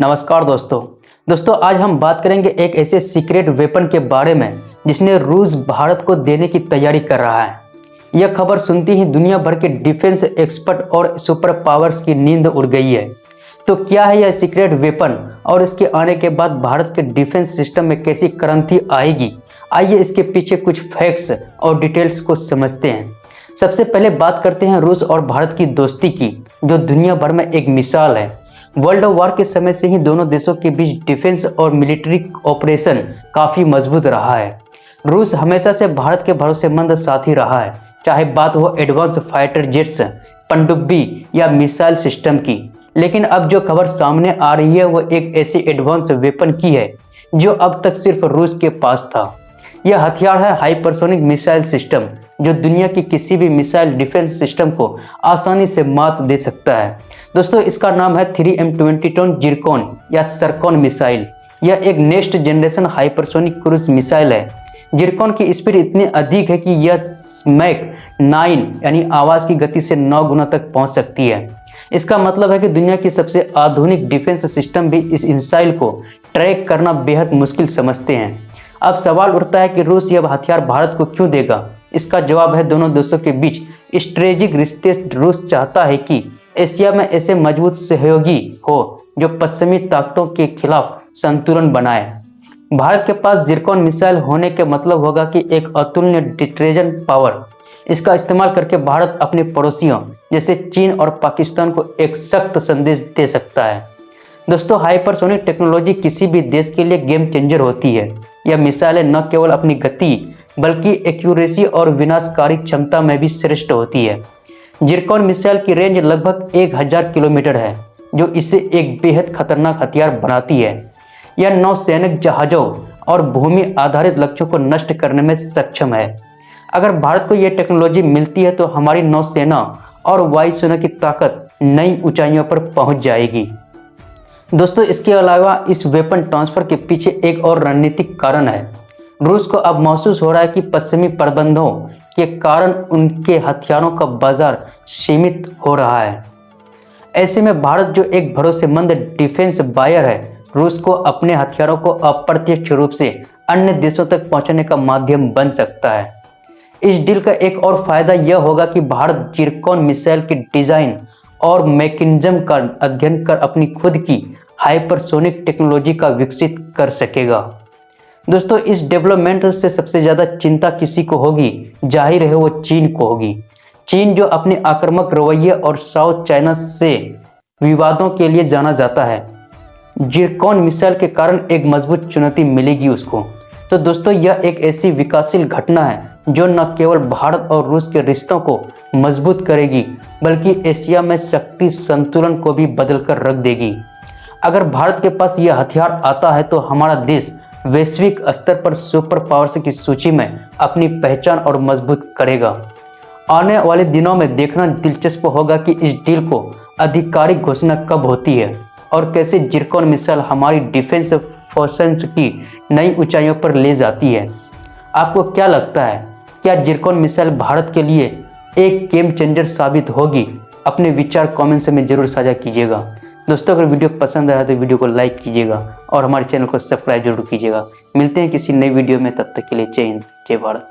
नमस्कार दोस्तों आज हम बात करेंगे एक ऐसे सीक्रेट वेपन के बारे में जिसने रूस भारत को देने की तैयारी कर रहा है। यह खबर सुनते ही दुनिया भर के डिफेंस एक्सपर्ट और सुपर पावर्स की नींद उड़ गई है। तो क्या है यह सीक्रेट वेपन और इसके आने के बाद भारत के डिफेंस सिस्टम में कैसी क्रांति आएगी? आइए इसके पीछे कुछ फैक्ट्स और डिटेल्स को समझते हैं। सबसे पहले बात करते हैं रूस और भारत की दोस्ती की, जो दुनिया भर में एक मिसाल है। वर्ल्ड वॉर के समय से ही दोनों देशों के बीच डिफेंस और मिलिट्री ऑपरेशन काफी मजबूत रहा है। रूस हमेशा से भारत के भरोसेमंद साथी रहा है, चाहे बात हो एडवांस फाइटर जेट्स, पनडुब्बी या मिसाइल सिस्टम की। लेकिन अब जो खबर सामने आ रही है वो एक ऐसी एडवांस वेपन की है जो अब तक सिर्फ रूस के पास था। यह हथियार है हाइपरसोनिक मिसाइल सिस्टम, जो दुनिया की किसी भी मिसाइल डिफेंस सिस्टम को आसानी से मात दे सकता है। दोस्तों, इसका नाम है 3M22 जिरकॉन या सरकॉन मिसाइल। यह एक next generation hypersonic cruise missile है। जिरकॉन की स्पीड इतनी अधिक है कि यह मैक 9 यानी आवाज की गति से 9 गुना तक पहुंच सकती है। इसका मतलब है कि दुनिया की सबसे आधुनिक डिफेंस सिस्टम भी इस मिसाइल को ट्रैक करना बेहद मुश्किल समझते हैं। अब सवाल उठता है कि रूस यह हथियार भारत को क्यों देगा? इसका जवाब है दोनों देशों के बीच स्ट्रेटेजिक रिश्ते। रूस चाहता है कि एशिया में ऐसे मजबूत सहयोगी हो जो पश्चिमी ताकतों के खिलाफ संतुलन बनाए। भारत के पास जिरकॉन मिसाइल होने के मतलब होगा कि एक अतुलनीय डिटरेजन पावर। इसका इस्तेमाल करके भारत अपने पड़ोसियों जैसे चीन और पाकिस्तान को एक सख्त संदेश दे सकता है। दोस्तों, हाइपरसोनिक टेक्नोलॉजी किसी भी देश के लिए गेम चेंजर होती है। यह मिसाइलें न केवल अपनी गति बल्कि एक्यूरेसी और विनाशकारी क्षमता में भी श्रेष्ठ होती है। जिरकॉन मिसाइल की रेंज लगभग 1000 किलोमीटर है, जो इसे एक बेहद खतरनाक हथियार बनाती है। यह नौसैनिक जहाजों और भूमि आधारित लक्ष्यों को नष्ट करने में सक्षम है। अगर भारत को यह टेक्नोलॉजी मिलती है तो हमारी नौसेना और वायुसेना की ताकत नई ऊंचाइयों पर पहुंच जाएगी। दोस्तों, इसके अलावा इस वेपन ट्रांसफर के पीछे एक और रणनीतिक कारण है। रूस को अब महसूस हो रहा है कि पश्चिमी प्रबंधों के कारण उनके हथियारों का बाजार सीमित हो रहा है। ऐसे में भारत, जो एक भरोसेमंद डिफेंस बायर है, रूस को अपने हथियारों को अप्रत्यक्ष रूप से अन्य देशों तक पहुंचाने का माध्यम बन सकता है। इस डील का एक और फायदा यह होगा कि भारत जिरकॉन मिसाइल की डिजाइन और मैकेनिज्म का अध्ययन कर अपनी खुद की हाइपरसोनिक टेक्नोलॉजी का विकसित कर सकेगा। दोस्तों, इस डेवलपमेंट से सबसे ज्यादा चिंता किसी को होगी? जाहिर है वो चीन को होगी। चीन, जो अपने आक्रामक रवैये और साउथ चाइना से विवादों के लिए जाना जाता है, जिरकॉन मिसाइल के कारण एक मजबूत चुनौती मिलेगी उसको। तो दोस्तों, यह एक ऐसी विकासशील घटना है जो न केवल भारत और रूस के रिश्तों को मजबूत करेगी बल्कि एशिया में शक्ति संतुलन को भी बदलकर रख देगी। अगर भारत के पास यह हथियार आता है तो हमारा देश वैश्विक स्तर पर सुपर पावर्स की सूची में अपनी पहचान और मजबूत करेगा। आने वाले दिनों में देखना दिलचस्प होगा कि इस डील को आधिकारिक घोषणा कब होती है और कैसे जिरकॉन मिसाइल हमारी डिफेंस फोर्सेस की नई ऊंचाइयों पर ले जाती है। आपको क्या लगता है? क्या जिरकॉन मिसाइल भारत के लिए एक गेम चेंजर साबित होगी? अपने विचार कमेंट्स में जरूर साझा कीजिएगा। दोस्तों, अगर वीडियो पसंद आया तो वीडियो को लाइक कीजिएगा और हमारे चैनल को सब्सक्राइब जरूर कीजिएगा। मिलते हैं किसी नई वीडियो में, तब तक के लिए जय हिंद, जय भारत।